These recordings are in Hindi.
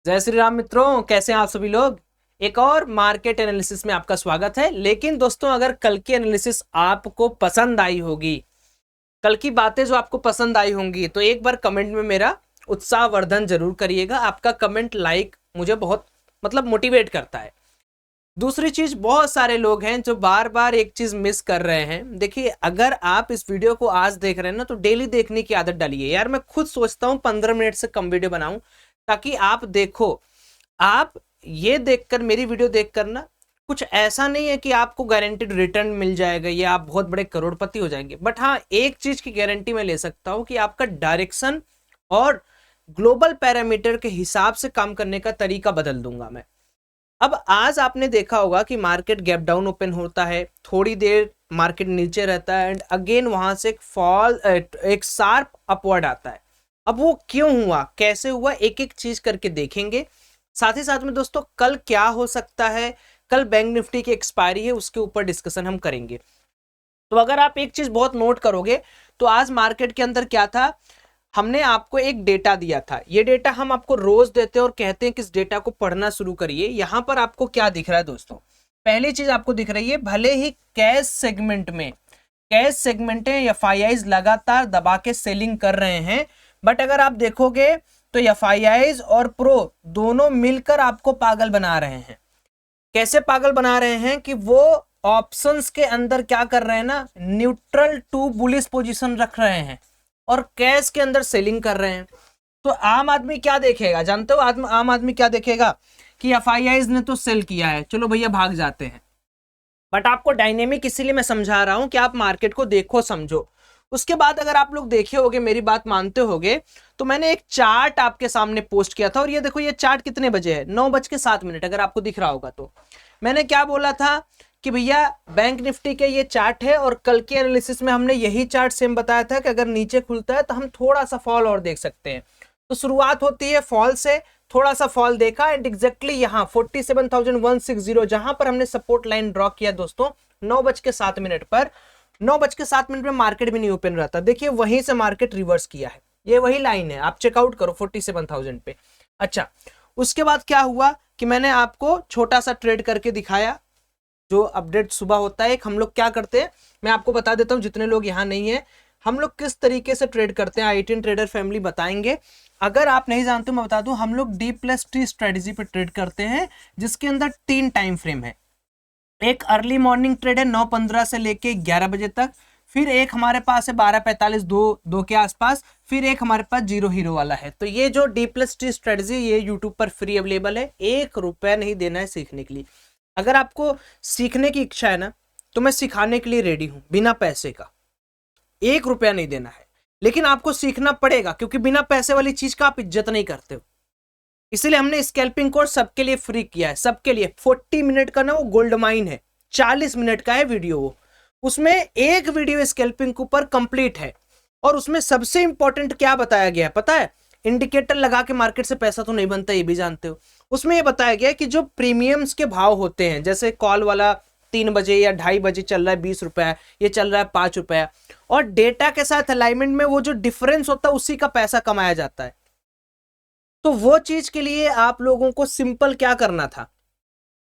जय श्री राम मित्रों, कैसे हैं आप सभी लोग। एक और मार्केट एनालिसिस में आपका स्वागत है। लेकिन दोस्तों, अगर कल की एनालिसिस आपको पसंद आई होगी, कल की बातें जो आपको पसंद आई होंगी, तो एक बार कमेंट में मेरा उत्साहवर्धन जरूर करिएगा। आपका कमेंट लाइक मुझे बहुत मोटिवेट करता है। दूसरी चीज, बहुत सारे लोग हैं जो बार बार एक चीज मिस कर रहे हैं। देखिए, अगर आप इस वीडियो को आज देख रहे हैं ना, तो डेली देखने की आदत डालिए। यार, मैं खुद सोचता हूँ 15 मिनट से कम वीडियो बनाऊं, ताकि आप देखो। आप ये देखकर, मेरी वीडियो देखकर ना, कुछ ऐसा नहीं है कि आपको गारंटीड रिटर्न मिल जाएगा या आप बहुत बड़े करोड़पति हो जाएंगे। बट हाँ, एक चीज की गारंटी मैं ले सकता हूं कि आपका डायरेक्शन और ग्लोबल पैरामीटर के हिसाब से काम करने का तरीका बदल दूंगा मैं। अब आज आपने देखा होगा कि मार्केट गैप डाउन ओपन होता है, थोड़ी देर मार्केट नीचे रहता है एंड अगेन वहां से एक शार्प अपवर्ड आता है। अब वो क्यों हुआ, कैसे हुआ, एक एक चीज करके देखेंगे। साथ ही साथ में दोस्तों, कल क्या हो सकता है, कल बैंक निफ्टी की एक्सपायरी है, उसके ऊपर डिस्कशन हम करेंगे। तो अगर आप एक चीज बहुत नोट करोगे, तो आज मार्केट के अंदर क्या था, हमने आपको एक डेटा दिया था। ये डेटा हम आपको रोज देते हैं और कहते हैं कि इस डेटा को पढ़ना शुरू करिए। यहां पर आपको क्या दिख रहा है दोस्तों, पहली चीज आपको दिख रही है, भले ही कैश सेगमेंट में एफआईआईज लगातार दबा के सेलिंग कर रहे हैं, बट अगर आप देखोगे तो एफआईआईज और प्रो दोनों मिलकर आपको पागल बना रहे हैं। कैसे पागल बना रहे हैं कि वो ऑप्शंस के अंदर क्या कर रहे हैं ना, न्यूट्रल टू बुलिश पोजीशन रख रहे हैं और कैश के अंदर सेलिंग कर रहे हैं। तो आम आदमी क्या देखेगा, जानते हो आम आदमी क्या देखेगा कि एफआईआईज ने तो सेल किया है, चलो भैया भाग जाते हैं। बट आपको डायनेमिक इसीलिए मैं समझा रहा हूं कि आप मार्केट को देखो, समझो। उसके बाद अगर आप लोग देखे होगे, मेरी बात मानते होगे, तो मैंने एक चार्ट आपके सामने पोस्ट किया था। और ये देखो, ये चार्ट कितने बजे है, 9:07। अगर आपको दिख रहा होगा तो मैंने क्या बोला था कि भैया बैंक निफ्टी के ये चार्ट है, और कल के एनालिसिस में हमने यही चार्ट सेम बताया था कि अगर नीचे खुलता है तो हम थोड़ा सा फॉल और देख सकते हैं। तो शुरुआत होती है फॉल से, थोड़ा सा फॉल देखा एंड एग्जैक्टली यहाँ 47,160 जहां पर हमने सपोर्ट लाइन ड्रॉ किया दोस्तों, 9:07 पर। 9:07 में मार्केट भी नहीं ओपन रहता। देखिए, वहीं से मार्केट रिवर्स किया है, ये वही लाइन है, आप चेकआउट करो 47,000 पे। अच्छा, उसके बाद क्या हुआ कि मैंने आपको छोटा सा ट्रेड करके दिखाया। जो अपडेट सुबह होता है, एक हम लोग क्या करते हैं, मैं आपको बता देता हूं, जितने लोग यहाँ नहीं है, हम लोग किस तरीके से ट्रेड करते हैं, i10 ट्रेडर फैमिली बताएंगे। अगर आप नहीं जानते मैं बता दूं, हम लोग D+T स्ट्रेटेजी पे ट्रेड करते हैं, जिसके अंदर 3 टाइम फ्रेम है। एक अर्ली मॉर्निंग ट्रेड है 9:15 से लेके 11 बजे तक, फिर एक हमारे पास है 12:45 दो के आसपास, फिर एक हमारे पास जीरो हीरो वाला है। तो ये जो D+T स्ट्रेटेजी, ये यूट्यूब पर फ्री अवेलेबल है, 1 रुपया नहीं देना है सीखने के लिए। अगर आपको सीखने की इच्छा है ना, तो मैं सिखाने के लिए रेडी हूं, बिना पैसे का, 1 रुपया नहीं देना है। लेकिन आपको सीखना पड़ेगा, क्योंकि बिना पैसे वाली चीज का आप इज्जत नहीं करते हो। इसीलिए हमने स्कैल्पिंग कोर्स सबके लिए फ्री किया है, सबके लिए। 40 मिनट का ना वो गोल्ड माइन है, 40 मिनट का है वीडियो वो। उसमें एक वीडियो स्कैल्पिंग के ऊपर कंप्लीट है, और उसमें सबसे इंपॉर्टेंट क्या बताया गया है पता है, इंडिकेटर लगा के मार्केट से पैसा तो नहीं बनता, ये भी जानते हो। उसमें ये बताया गया कि जो प्रीमियम्स के भाव होते हैं, जैसे कॉल वाला 3 बजे या 2:30 बजे चल रहा है 20 रुपया, ये चल रहा है 5 रुपया, और डेटा के साथ अलाइनमेंट में वो जो डिफरेंस होता है, उसी का पैसा कमाया जाता है। तो वो चीज के लिए आप लोगों को सिंपल क्या करना था,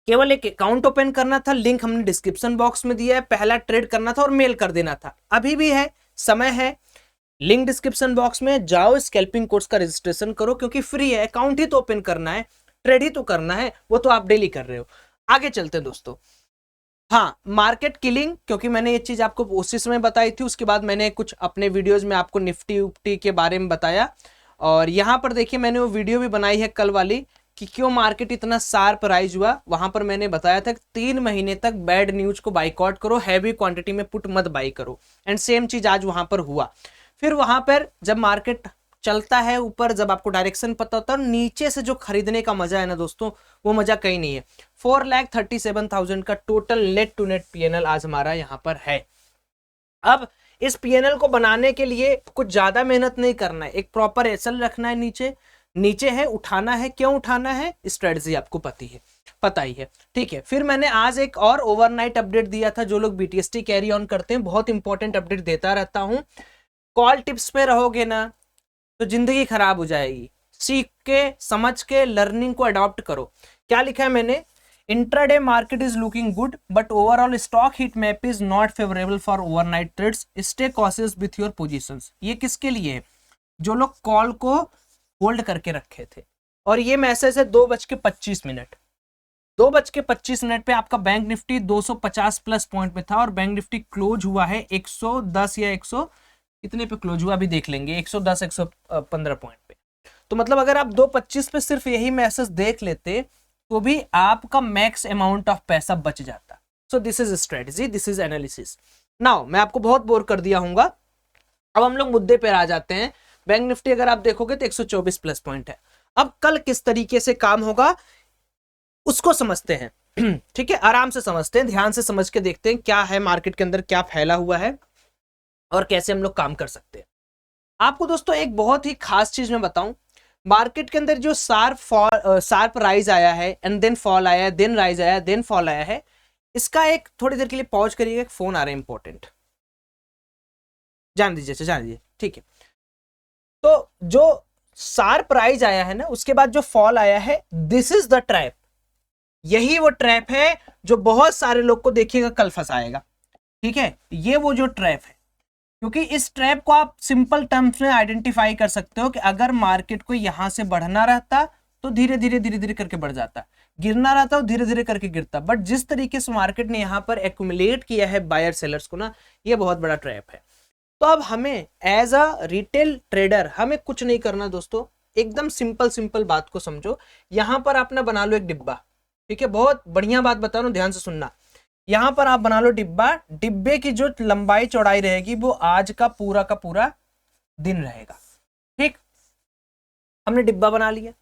केवल एक अकाउंट ओपन करना था, लिंक हमने डिस्क्रिप्शन बॉक्स में दिया है, पहला ट्रेड करना था और मेल कर देना था। अभी भी है, समय है, लिंक डिस्क्रिप्शन बॉक्स में जाओ, स्कैल्पिंग कोर्स का रजिस्ट्रेशन करो, क्योंकि फ्री है। अकाउंट ही तो ओपन करना है, ट्रेड ही तो करना है, वो तो आप डेली कर रहे हो। आगे चलते हैं दोस्तों। हाँ, मार्केट किलिंग, क्योंकि मैंने ये चीज आपको उसी समय बताई थी। उसके बाद मैंने कुछ अपने वीडियोज में आपको निफ्टी उफ्टी के बारे में बताया, और यहां पर देखिए मैंने वो वीडियो भी बनाई है कल वाली, कि क्यों मार्केट इतना शार्प राइज हुआ। वहां पर मैंने बताया था कि 3 महीने तक बैड न्यूज को बाइकआउट करो, हैवी क्वांटिटी में पुट मत बाई करो, एंड सेम चीज आज वहां पर हुआ। फिर वहां पर जब मार्केट चलता है ऊपर, जब आपको डायरेक्शन पता होता है, नीचे से जो खरीदने का मजा है ना दोस्तों, वो मजा कहीं नहीं है। 4,37,000 का total net to net PNL आज हमारा यहाँ पर है। अब इस पीएनएल को बनाने के लिए कुछ ज्यादा मेहनत नहीं करना है, एक प्रॉपर एसएल रखना है, नीचे है, उठाना है। क्यों उठाना है, स्ट्रेटजी आपको पता ही है, ठीक है। फिर मैंने आज एक और ओवरनाइट अपडेट दिया था, जो लोग बीटीएसटी कैरी ऑन करते हैं, बहुत इंपॉर्टेंट अपडेट देता रहता हूं। कॉल टिप्स पे रहोगे ना, तो जिंदगी खराब हो जाएगी। सीख के समझ के लर्निंग को अडॉप्ट करो। क्या लिखा है मैंने, intraday market is looking good but overall stock heat map is not favourable for overnight trades, stay cautious with your positions. ये किसके लिए है, जो लोग कॉल को होल्ड करके रखे थे। और ये मैसेज है 2:25। 2:25 पे आपका बैंक निफ्टी 250 प्लस पॉइंट पे था और बैंक निफ्टी क्लोज हुआ है 110 या 100 कितने पे क्लोज हुआ अभी देख लेंगे, 110 115 पॉइंट पे। तो मतलब अगर आप 2:25 पे सिर्फ यही मैसेज देख लेते तो भी आपका मैक्स अमाउंट ऑफ पैसा बच जाता। So this is strategy, this is analysis. Now मैं आपको बहुत बोर कर दिया हूंगा, अब हम लोग मुद्दे पर आ जाते हैं। बैंक निफ्टी अगर आप देखोगे तो 124 प्लस पॉइंट है। अब कल किस तरीके से काम होगा उसको समझते हैं ठीक है, आराम से समझते हैं, ध्यान से समझ के देखते हैं क्या है मार्केट के अंदर, क्या फैला हुआ है और कैसे हम लोग काम कर सकते हैं। आपको दोस्तों एक बहुत ही खास चीज मैं बताऊं, मार्केट के अंदर जो शार्प राइज आया है एंड देन फॉल आया है, देन राइज आया है, देन फॉल आया है, इसका एक थोड़ी देर के लिए पॉज करिएगा, एक फोन आ रहा है इंपॉर्टेंट, जान दीजिए, जान दीजिए, ठीक है। तो जो शार्प राइज आया है ना, उसके बाद जो फॉल आया है, दिस इज द ट्रैप। यही वो ट्रैप है जो बहुत सारे लोग को देखिएगा कल फंसाएगा, ठीक है। ये वो जो ट्रैप है, क्योंकि इस ट्रैप को आप सिंपल टर्म्स में आइडेंटिफाई कर सकते हो कि अगर मार्केट को यहां से बढ़ना रहता तो धीरे धीरे करके बढ़ जाता, गिरना रहता तो धीरे धीरे करके गिरता। बट जिस तरीके से मार्केट ने यहां पर एक्यूमुलेट किया है बायर सेलर्स को ना, ये बहुत बड़ा ट्रैप है। तो अब हमें एज अ रिटेल ट्रेडर हमें कुछ नहीं करना दोस्तों, एकदम सिंपल बात को समझो। यहां पर आप ना बना लो एक डिब्बा, ठीक है, बहुत बढ़िया बात बता रहा हूं, ध्यान से सुनना। यहां पर आप बना लो डिब्बा, डिब्बे की जो लंबाई चौड़ाई रहेगी वो आज का पूरा दिन रहेगा, ठीक। हमने डिब्बा बना लिया।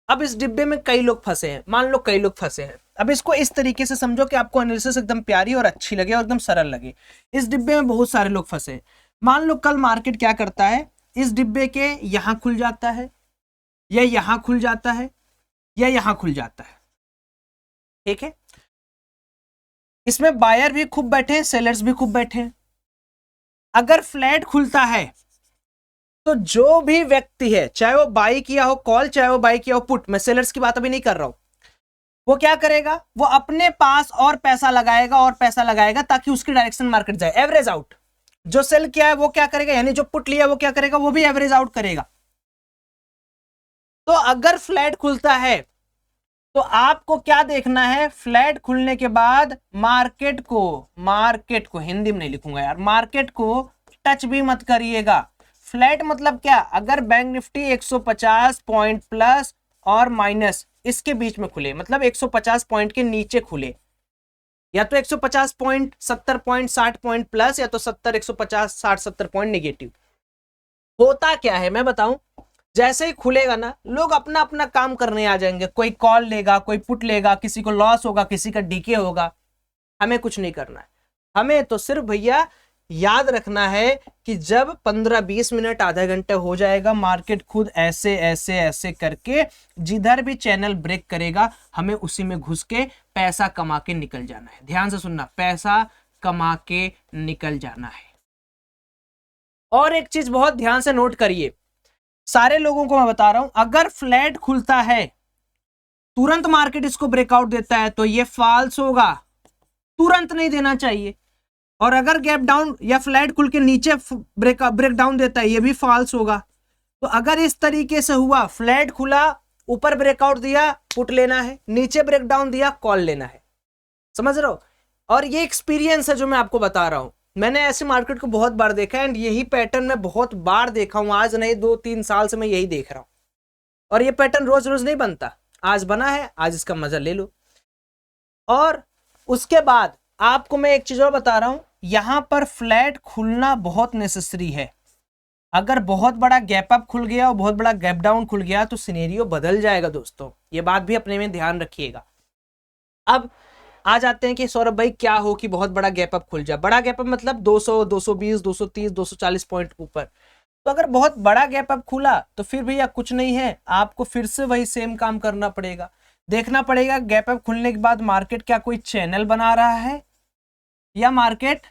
अब इस डिब्बे में कई लोग फंसे हैं, मान लो कई लोग फंसे हैं। अब इसको इस तरीके से समझो कि आपको एनालिसिस एकदम प्यारी और अच्छी लगे और एकदम सरल लगे। इस डिब्बे में बहुत सारे लोग फंसे हैं। मान लो कल मार्केट क्या करता है, इस डिब्बे के यहां खुल जाता है या यहां खुल जाता है या यहां खुल जाता है, ठीक है। इसमें बायर भी खूब बैठे हैं, सेलर्स भी खूब बैठे हैं। अगर फ्लैट खुलता है तो जो भी व्यक्ति है, चाहे वो बाई किया हो कॉल, चाहे वो बाई किया हो पुट, मैं सेलर्स की बात अभी नहीं कर रहा हूं, वो क्या करेगा, वो अपने पास और पैसा लगाएगा ताकि उसकी डायरेक्शन मार्केट जाए, एवरेज आउट। जो सेल किया है वो क्या करेगा, यानी जो पुट लिया वो क्या करेगा, वो भी एवरेज आउट करेगा। तो अगर फ्लैट खुलता है तो आपको क्या देखना है, फ्लैट खुलने के बाद मार्केट को हिंदी में नहीं लिखूंगा यार, मार्केट को टच भी मत करिएगा। फ्लैट मतलब क्या, अगर बैंक निफ्टी 150 पॉइंट प्लस और माइनस इसके बीच में खुले, मतलब 150 पॉइंट के नीचे खुले, या तो 150 पॉइंट 70 पॉइंट 60 पॉइंट प्लस, या तो 70 150 60 70 पॉइंट नेगेटिव। होता क्या है मैं बताऊं, जैसे ही खुलेगा ना, लोग अपना अपना काम करने आ जाएंगे, कोई कॉल लेगा, कोई पुट लेगा, किसी को लॉस होगा, किसी का डीके होगा। हमें कुछ नहीं करना है, हमें तो सिर्फ भैया याद रखना है कि जब 15-20 मिनट आधा घंटा हो जाएगा, मार्केट खुद ऐसे करके जिधर भी चैनल ब्रेक करेगा, हमें उसी में घुस के पैसा कमा के निकल जाना है। ध्यान से सुनना, पैसा कमा के निकल जाना है। और एक चीज बहुत ध्यान से नोट करिए, सारे लोगों को मैं बता रहा हूं, अगर फ्लैट खुलता है तुरंत मार्केट इसको ब्रेकआउट देता है तो ये फॉल्स होगा, तुरंत नहीं देना चाहिए। और अगर गैप डाउन या फ्लैट खुल के नीचे ब्रेक डाउन देता है, ये भी फॉल्स होगा। तो अगर इस तरीके से हुआ, फ्लैट खुला, ऊपर ब्रेकआउट दिया, पुट लेना है, नीचे ब्रेक डाउन दिया, कॉल लेना है। समझ रहे हो? और ये एक्सपीरियंस है जो मैं आपको बता रहा हूं, मैंने ऐसे मार्केट को बहुत बार देखा है एंड यही पैटर्न मैं बहुत बार देखा हूं, आज नहीं 2-3 साल से मैं यही देख रहा हूं। और ये पैटर्न रोज रोज नहीं बनता, आज बना है, आज इसका मजा ले लो। और उसके बाद आपको मैं एक चीज और बता रहा हूं, यहां पर फ्लैट खुलना बहुत नेसेसरी है। अगर बहुत बड़ा गैप अप खुल गया और बहुत बड़ा गैप डाउन खुल गया तो सिनेरियो बदल जाएगा दोस्तों, ये बात भी अपने में ध्यान रखिएगा। अब आ जाते हैं कि सौरभ भाई क्या हो कि बहुत बड़ा गैप अप खुल जाए। बड़ा गैप अप मतलब 200, 220, 230, 240 पॉइंट ऊपर। तो अगर बहुत बड़ा गैप अप खुला तो फिर भैया कुछ नहीं है, आपको फिर से वही सेम काम करना पड़ेगा। देखना पड़ेगा गैप अप खुलने के बाद मार्केट क्या कोई चैनल बना रहा है या मार्केट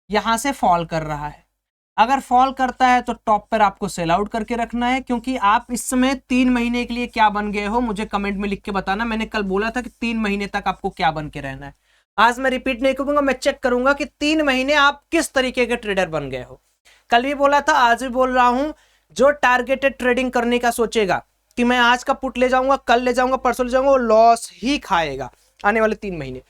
यहां से फॉल कर रहा है। अगर फॉल करता है तो टॉप पर आपको सेल आउट करके रखना है, क्योंकि आप इस समय 3 महीने के लिए क्या बन गए हो मुझे कमेंट में लिख के बताना। मैंने कल बोला था कि 3 महीने तक आपको क्या बन के रहना है। आज मैं रिपीट नहीं करूंगा, मैं चेक करूंगा कि 3 महीने आप किस तरीके के ट्रेडर बन गए हो। कल भी बोला था, आज भी बोल रहा हूं, जो टारगेटेड ट्रेडिंग करने का सोचेगा कि मैं आज का पुट ले जाऊंगा, कल ले जाऊंगा, परसों ले जाऊंगा, वो लॉस ही खाएगा आने वाले 3 महीने।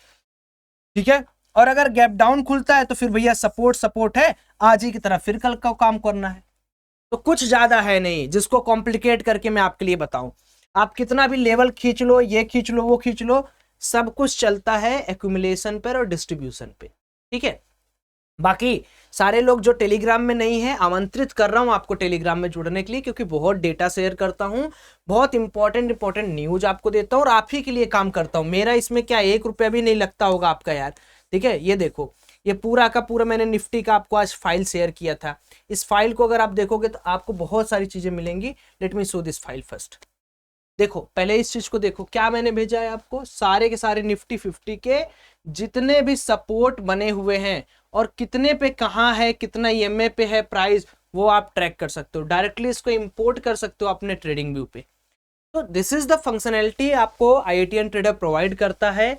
ठीक है, और अगर गैप डाउन खुलता है तो फिर भैया सपोर्ट है, आज ही की तरह फिर कल का काम करना है। तो कुछ ज्यादा है नहीं जिसको कॉम्प्लिकेट करके मैं आपके लिए बताऊं। आप कितना भी लेवल खींच लो, ये खींच लो, वो खींच लो, सब कुछ चलता है एक्यूमुलेशन पर और डिस्ट्रीब्यूशन पे। ठीक है, बाकी सारे लोग जो टेलीग्राम में नहीं है, आमंत्रित कर रहा हूं आपको टेलीग्राम में जुड़ने के लिए, क्योंकि बहुत डेटा शेयर करता हूं, बहुत इंपॉर्टेंट न्यूज आपको देता हूं और आप ही के लिए काम करता हूं। मेरा इसमें क्या 1 रुपया भी नहीं लगता होगा आपका यार। ठीक है, ये देखो, ये पूरा का पूरा मैंने निफ्टी का आपको आज फाइल शेयर किया था। इस फाइल को अगर आप देखोगे तो आपको बहुत सारी चीजें मिलेंगी। Let me show this file first. देखो, पहले इस चीज को देखो, क्या मैंने भेजा है आपको, सारे के सारे निफ्टी 50 के जितने भी सपोर्ट बने हुए हैं और कितने पे कहाँ है, कितना ईएमए पे है प्राइस, वो आप ट्रैक कर सकते हो। डायरेक्टली इसको इंपोर्ट कर सकते हो अपने ट्रेडिंग व्यू पे। तो दिस इज द फंक्शनैलिटी आपको IITN ट्रेडर प्रोवाइड करता है।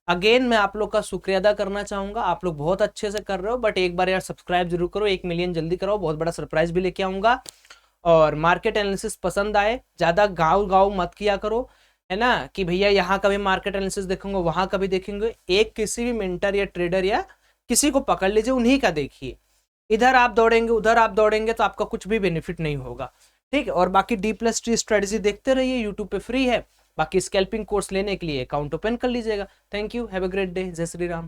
अगेन मैं आप लोग का शुक्रिया अदा करना चाहूंगा, आप लोग बहुत अच्छे से कर रहे हो, बट एक बार यार सब्सक्राइब जरूर करो, 1 मिलियन जल्दी करो, बहुत बड़ा सरप्राइज भी लेके आऊंगा। और मार्केट एनालिसिस पसंद आए, ज्यादा गाँव मत किया करो, है ना, कि भैया यहाँ कभी मार्केट एनालिसिस देखूंगा, वहां कभी देखेंगे। एक किसी भी मेंटर या ट्रेडर या किसी को पकड़ लीजिए, उन्हीं का देखिए। इधर आप दौड़ेंगे, उधर आप दौड़ेंगे, तो आपका कुछ भी बेनिफिट नहीं होगा। ठीक है, और बाकी D+T स्ट्रेटेजी देखते रहिए, यूट्यूब पे फ्री है। बाकी स्कैल्पिंग कोर्स लेने के लिए अकाउंट ओपन कर लीजिएगा। Thank you, have a great day, जय श्री राम।